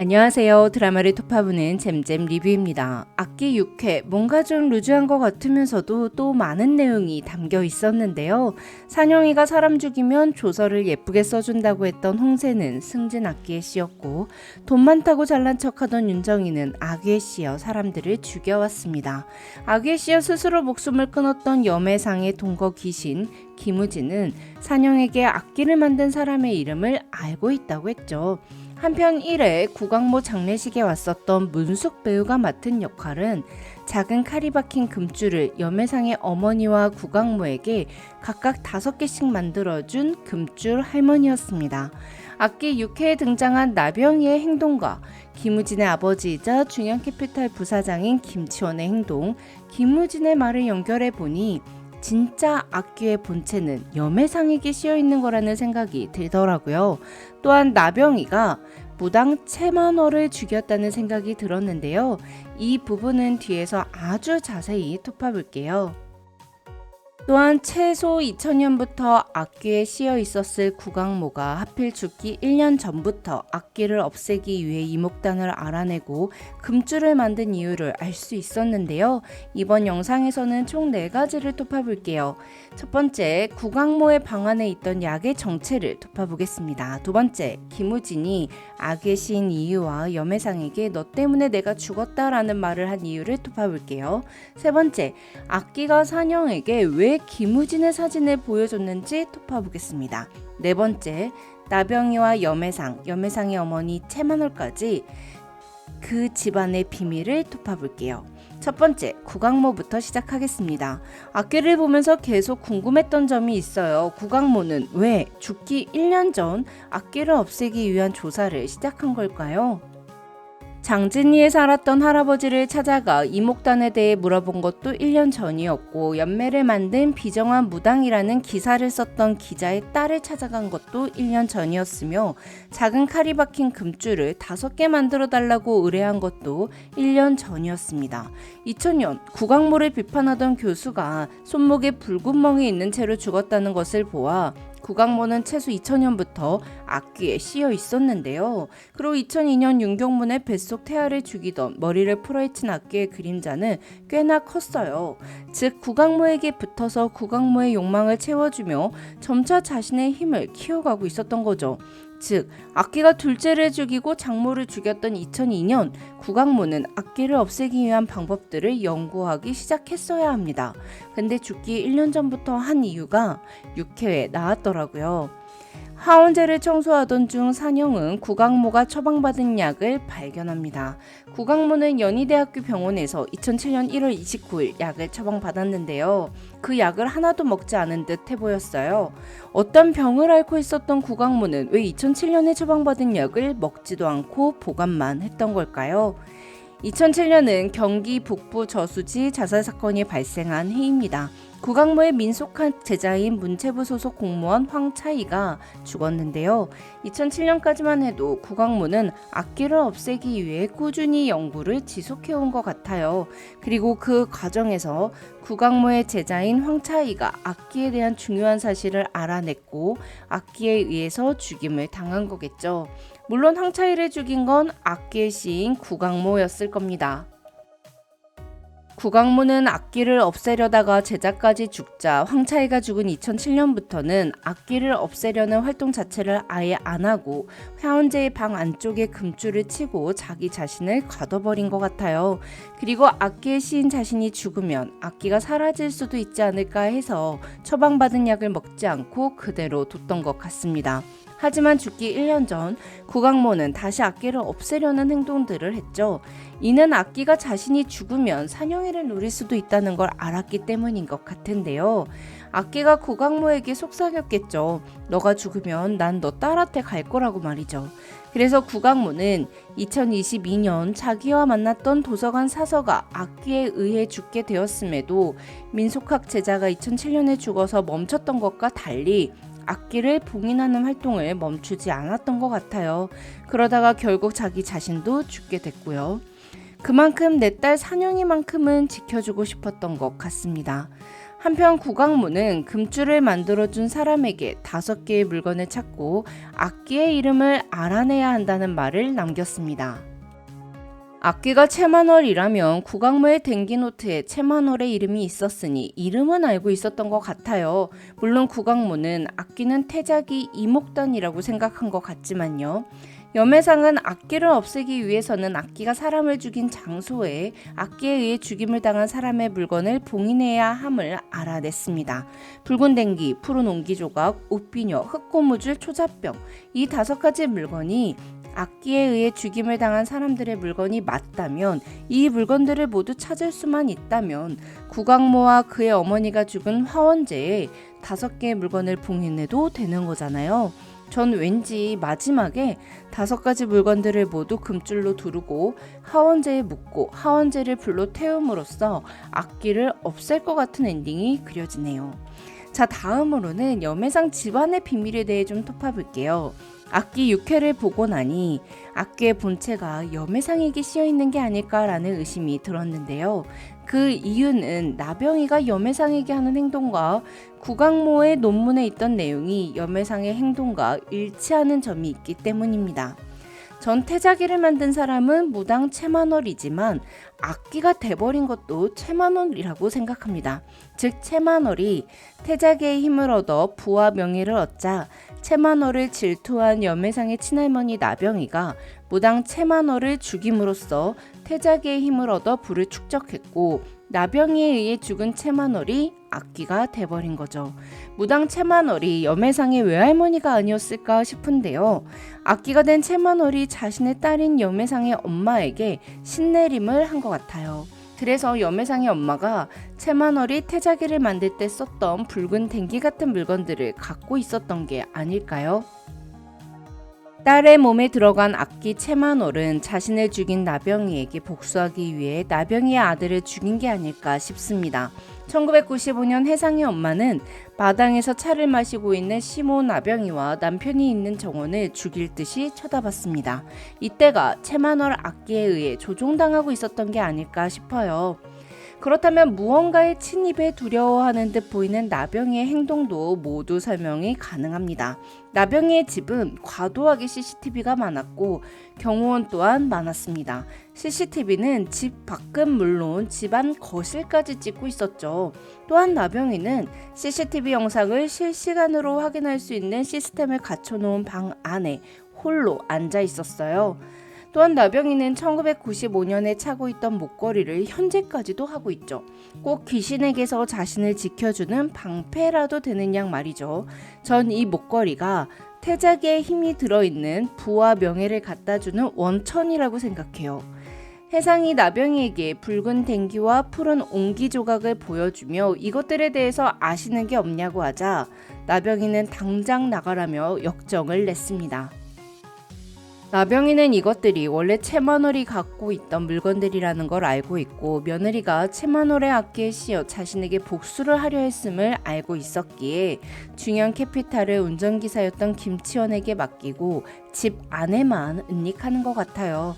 안녕하세요. 드라마를 토파보는 잼잼 리뷰입니다. 악기 6회, 뭔가 좀 루즈한 것 같으면서도 또 많은 내용이 담겨 있었는데요. 산영이가 사람 죽이면 조서를 예쁘게 써준다고 했던 홍세는 승진 악기에 씌였고, 돈 많다고 잘난 척하던 윤정이는 악기에 씌여 사람들을 죽여왔습니다. 악기에 씌여 스스로 목숨을 끊었던 염해상의 동거 귀신 김우진은 산영에게 악기를 만든 사람의 이름을 알고 있다고 했죠. 한편 1회 구강모 장례식에 왔었던 문숙 배우가 맡은 역할은 작은 칼이 박힌 금줄을 염해상의 어머니와 구강모에게 각각 5개씩 만들어준 금줄 할머니였습니다. 악기 6회에 등장한 나병희의 행동과 김우진의 아버지이자 중형캐피탈 부사장인 김치원의 행동, 김우진의 말을 연결해보니 진짜 악기의 본체는 염해상에게 씌어있는 거라는 생각이 들더라고요. 또한 나병희가 무당 채만호를 죽였다는 생각이 들었는데요. 이 부분은 뒤에서 아주 자세히 톱어볼게요. 또한 최소 2000년부터 악기에 씌어 있었을 구강모가 하필 죽기 1년 전부터 악기를 없애기 위해 이목단을 알아내고 금줄을 만든 이유를 알 수 있었는데요. 이번 영상에서는 총 4가지를 톱어볼게요. 첫 번째, 구강모의 방 안에 있던 약의 정체를 톱어보겠습니다. 두 번째, 김우진이 악에 씌인 이유와 염해상에게 너 때문에 내가 죽었다라는 말을 한 이유를 톱어볼게요. 세 번째, 악기가 산영에게 왜 김우진의 사진을 보여줬는지 톱어보겠습니다. 네 번째, 나병희와 염해상의 어머니 채만월까지 그 집안의 비밀을 톱어볼게요. 첫 번째, 구강모부터 시작하겠습니다. 악기를 보면서 계속 궁금했던 점이 있어요. 구강모는 왜 죽기 1년 전 악기를 없애기 위한 조사를 시작한 걸까요? 장진리에 살았던 할아버지를 찾아가 이목단에 대해 물어본 것도 1년 전이었고, 연매를 만든 비정한 무당이라는 기사를 썼던 기자의 딸을 찾아간 것도 1년 전이었으며, 작은 칼이 박힌 금줄을 5개 만들어 달라고 의뢰한 것도 1년 전이었습니다. 2000년 구강모를 비판하던 교수가 손목에 불구멍이 있는 채로 죽었다는 것을 보아 구강모는 최소 2000년부터 악기에 씌어 있었는데요. 그리고 2002년 윤경문의 뱃속 태아를 죽이던 머리를 풀어헤친 악기의 그림자는 꽤나 컸어요. 즉 구강모에게 붙어서 구강모의 욕망을 채워주며 점차 자신의 힘을 키워가고 있었던 거죠. 즉 악기가 둘째를 죽이고 장모를 죽였던 2002년 구강모는 악기를 없애기 위한 방법들을 연구하기 시작했어야 합니다. 근데 죽기 1년 전부터 한 이유가 6회에 나왔더라고요. 하원제를 청소하던 중 산영은 구강모가 처방받은 약을 발견합니다. 구강모는 연희대학교 병원에서 2007년 1월 29일 약을 처방받았는데요. 그 약을 하나도 먹지 않은 듯 해 보였어요. 어떤 병을 앓고 있었던 구강모는 왜 2007년에 처방받은 약을 먹지도 않고 보관만 했던 걸까요? 2007년은 경기 북부 저수지 자살 사건이 발생한 해입니다. 구강모의 민속학 제자인 문체부 소속 공무원 황차이가 죽었는데요. 2007년까지만 해도 구강모는 악기를 없애기 위해 꾸준히 연구를 지속해온 것 같아요. 그리고 그 과정에서 구강모의 제자인 황차이가 악기에 대한 중요한 사실을 알아냈고 악기에 의해서 죽임을 당한 거겠죠. 물론 황차이를 죽인 건 악기에 씌인 구강모였을 겁니다. 구강모는 악기를 없애려다가 제자까지 죽자 황차이가 죽은 2007년부터는 악기를 없애려는 활동 자체를 아예 안 하고 화원제의 방 안쪽에 금줄을 치고 자기 자신을 가둬버린 것 같아요. 그리고 악기에 씌인 자신이 죽으면 악기가 사라질 수도 있지 않을까 해서 처방받은 약을 먹지 않고 그대로 뒀던 것 같습니다. 하지만 죽기 1년 전 구강모는 다시 악기를 없애려는 행동들을 했죠. 이는 악기가 자신이 죽으면 산영이를 노릴 수도 있다는 걸 알았기 때문인 것 같은데요. 악기가 구강모에게 속삭였겠죠. 너가 죽으면 난 너 딸한테 갈 거라고 말이죠. 그래서 구강모는 2022년 자기와 만났던 도서관 사서가 악기에 의해 죽게 되었음에도 민속학 제자가 2007년에 죽어서 멈췄던 것과 달리 악기를 봉인하는 활동을 멈추지 않았던 것 같아요. 그러다가 결국 자기 자신도 죽게 됐고요. 그만큼 내 딸 산영이만큼은 지켜주고 싶었던 것 같습니다. 한편 구강모는 금줄을 만들어준 사람에게 5개의 물건을 찾고 악기의 이름을 알아내야 한다는 말을 남겼습니다. 악기가 채마널이라면 구강모의 댕기노트에 채마널의 이름이 있었으니 이름은 알고 있었던 것 같아요. 물론 구강모는 악기는 태자기 이목단이라고 생각한 것 같지만요. 염해상은 악기를 없애기 위해서는 악기가 사람을 죽인 장소에 악기에 의해 죽임을 당한 사람의 물건을 봉인해야 함을 알아냈습니다. 붉은 댕기, 푸른 옹기조각, 옷비녀, 흑고무줄, 초자병, 이 5가지 물건이 악기에 의해 죽임을 당한 사람들의 물건이 맞다면, 이 물건들을 모두 찾을 수만 있다면 구강모와 그의 어머니가 죽은 화원제에 5개의 물건을 봉인해도 되는 거잖아요. 전 왠지 마지막에 5가지 물건들을 모두 금줄로 두르고 하원제에 묶고 하원제를 불로 태움으로써 악기를 없앨 것 같은 엔딩이 그려지네요. 자, 다음으로는 염해상 집안의 비밀에 대해 좀 톱어볼게요. 악기 6회를 보고 나니 악기의 본체가 염해상에게 씌어있는 게 아닐까라는 의심이 들었는데요. 그 이유는 나병이가 염해상에게 하는 행동과 구강모의 논문에 있던 내용이 염해상의 행동과 일치하는 점이 있기 때문입니다. 전 태자기를 만든 사람은 무당 채마널이지만 악기가 돼버린 것도 채마널이라고 생각합니다. 즉 채마널이 태자기의 힘을 얻어 부와 명예를 얻자 채마널을 질투한 염해상의 친할머니 나병이가 무당 채마널을 죽임으로써 태자기의 힘을 얻어 부를 축적했고, 나병이에 의해 죽은 채마널이 악기가 돼버린 거죠. 무당 채마널이 염해상의 외할머니가 아니었을까 싶은데요. 악기가 된 채마널이 자신의 딸인 염해상의 엄마에게 신내림을 한 것 같아요. 그래서 염해상의 엄마가 채마널이 태자기를 만들 때 썼던 붉은 댕기 같은 물건들을 갖고 있었던 게 아닐까요? 딸의 몸에 들어간 악기 채마널은 자신을 죽인 나병이에게 복수하기 위해 나병이의 아들을 죽인 게 아닐까 싶습니다. 1995년 해상의 엄마는 마당에서 차를 마시고 있는 시모 나병이와 남편이 있는 정원을 죽일 듯이 쳐다봤습니다. 이때가 채마널 악기에 의해 조종당하고 있었던 게 아닐까 싶어요. 그렇다면 무언가의 침입에 두려워하는 듯 보이는 나병이의 행동도 모두 설명이 가능합니다. 나병이의 집은 과도하게 CCTV가 많았고 경호원 또한 많았습니다. CCTV는 집 밖은 물론 집안 거실까지 찍고 있었죠. 또한 나병이는 CCTV 영상을 실시간으로 확인할 수 있는 시스템을 갖춰놓은 방 안에 홀로 앉아 있었어요. 또한 나병이는 1995년에 차고 있던 목걸이를 현재까지도 하고 있죠. 꼭 귀신에게서 자신을 지켜주는 방패라도 되는 양 말이죠. 전 이 목걸이가 태자기의 힘이 들어있는 부와 명예를 갖다주는 원천이라고 생각해요. 해상이 나병이에게 붉은 댕기와 푸른 옹기 조각을 보여주며 이것들에 대해서 아시는 게 없냐고 하자 나병이는 당장 나가라며 역정을 냈습니다. 나병이는 이것들이 원래 채마널이 갖고 있던 물건들이라는 걸 알고 있고 며느리가 채마널의 악기에 씌어 자신에게 복수를 하려 했음을 알고 있었기에 중형 캐피탈을 운전기사였던 김치원에게 맡기고 집 안에만 은닉하는 것 같아요.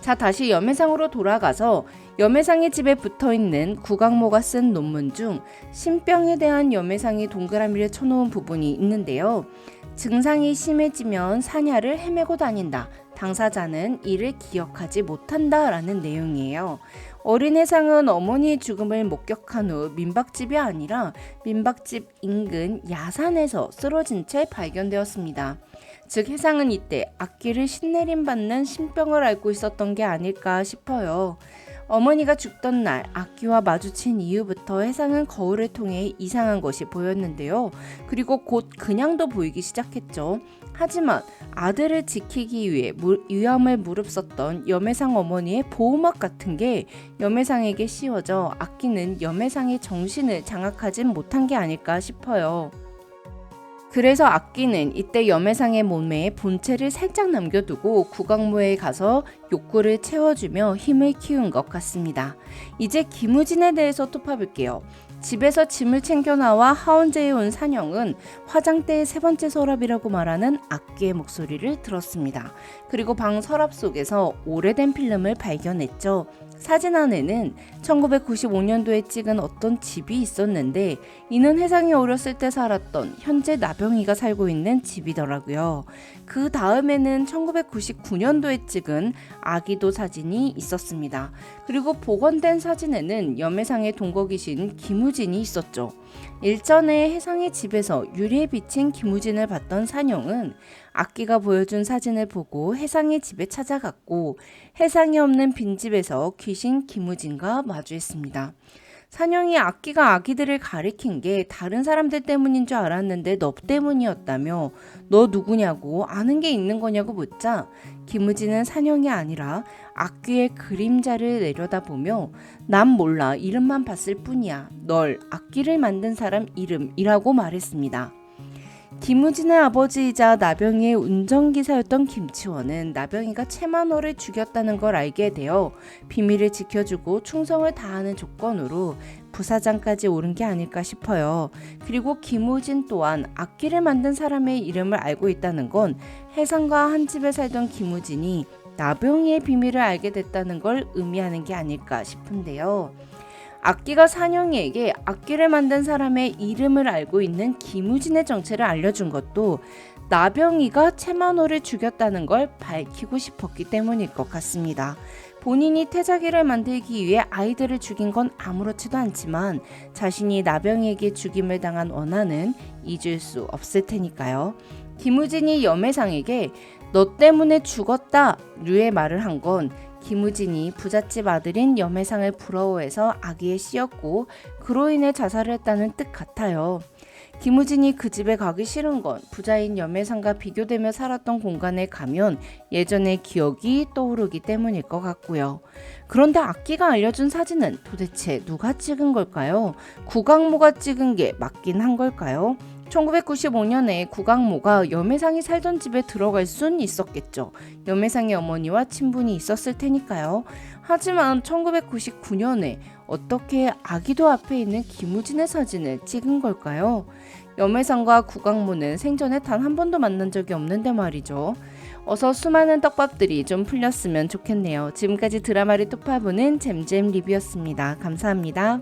자, 다시 염해상으로 돌아가서 염해상의 집에 붙어있는 구강모가 쓴 논문 중 신병에 대한 염해상이 동그라미를 쳐놓은 부분이 있는데요. 증상이 심해지면 사냐를 헤매고 다닌다. 당사자는 이를 기억하지 못한다 라는 내용이에요. 어린 해상은 어머니의 죽음을 목격한 후 민박집이 아니라 민박집 인근 야산에서 쓰러진 채 발견되었습니다. 즉 해상은 이때 악기를 신내림 받는 신병을 앓고 있었던 게 아닐까 싶어요. 어머니가 죽던 날 악기와 마주친 이후부터 해상은 거울을 통해 이상한 것이 보였는데요. 그리고 곧 그냥도 보이기 시작했죠. 하지만 아들을 지키기 위해 위험을 무릅썼던 염해상 어머니의 보호막 같은 게 염해상에게 씌워져 악기는 염해상의 정신을 장악하진 못한 게 아닐까 싶어요. 그래서 악기는 이때 염해상의 몸에 본체를 살짝 남겨두고 구강모에 가서 욕구를 채워주며 힘을 키운 것 같습니다. 이제 김우진에 대해서 톱어볼게요. 집에서 짐을 챙겨 나와 하원제에 온 산영은 화장대의 세 번째 서랍이라고 말하는 악기의 목소리를 들었습니다. 그리고 방 서랍 속에서 오래된 필름을 발견했죠. 사진 안에는 1995년도에 찍은 어떤 집이 있었는데 이는 혜상이 어렸을 때 살았던 현재 나병이가 살고 있는 집이더라고요. 그 다음에는 1999년도에 찍은 아기도 사진이 있었습니다. 그리고 복원된 사진에는 염혜상의 동거귀신 김우진이 있었죠. 일전에 혜상의 집에서 유리에 비친 김우진을 봤던 산영은 악기가 보여준 사진을 보고 혜상의 집에 찾아갔고 혜상이 없는 빈집에서 귀신 김우진과 마주했습니다. 산영이 악기가 아기들을 가리킨 게 다른 사람들 때문인 줄 알았는데 너 때문이었다며 너 누구냐고 아는 게 있는 거냐고 묻자 김우진은 산영이 아니라 악기의 그림자를 내려다보며 난 몰라 이름만 봤을 뿐이야 널 악기를 만든 사람 이름이라고 말했습니다. 김우진의 아버지이자 나병이의 운전기사였던 김치원은 나병이가 최만호를 죽였다는 걸 알게 되어 비밀을 지켜주고 충성을 다하는 조건으로 부사장까지 오른 게 아닐까 싶어요. 그리고 김우진 또한 악기를 만든 사람의 이름을 알고 있다는 건 혜상과 한 집에 살던 김우진이 나병이의 비밀을 알게 됐다는 걸 의미하는 게 아닐까 싶은데요. 악기가 산영이에게 악기를 만든 사람의 이름을 알고 있는 김우진의 정체를 알려준 것도 나병이가 최만호를 죽였다는 걸 밝히고 싶었기 때문일 것 같습니다. 본인이 태자기를 만들기 위해 아이들을 죽인 건 아무렇지도 않지만 자신이 나병이에게 죽임을 당한 원한은 잊을 수 없을 테니까요. 김우진이 염혜상에게 너 때문에 죽었다 류의 말을 한 건 김우진이 부잣집 아들인 염혜상을 부러워해서 아기에 씌었고 그로 인해 자살을 했다는 뜻 같아요. 김우진이 그 집에 가기 싫은 건 부자인 염혜상과 비교되며 살았던 공간에 가면 예전의 기억이 떠오르기 때문일 것 같고요. 그런데 악기가 알려준 사진은 도대체 누가 찍은 걸까요? 구강모가 찍은 게 맞긴 한 걸까요? 1995년에 구강모가 염혜상이 살던 집에 들어갈 순 있었겠죠. 염혜상의 어머니와 친분이 있었을 테니까요. 하지만 1999년에 어떻게 아기도 앞에 있는 김우진의 사진을 찍은 걸까요? 염혜상과 구강모는 생전에 단 한 번도 만난 적이 없는데 말이죠. 어서 수많은 떡밥들이 좀 풀렸으면 좋겠네요. 지금까지 드라마를 톱파보는 잼잼 리뷰였습니다. 감사합니다.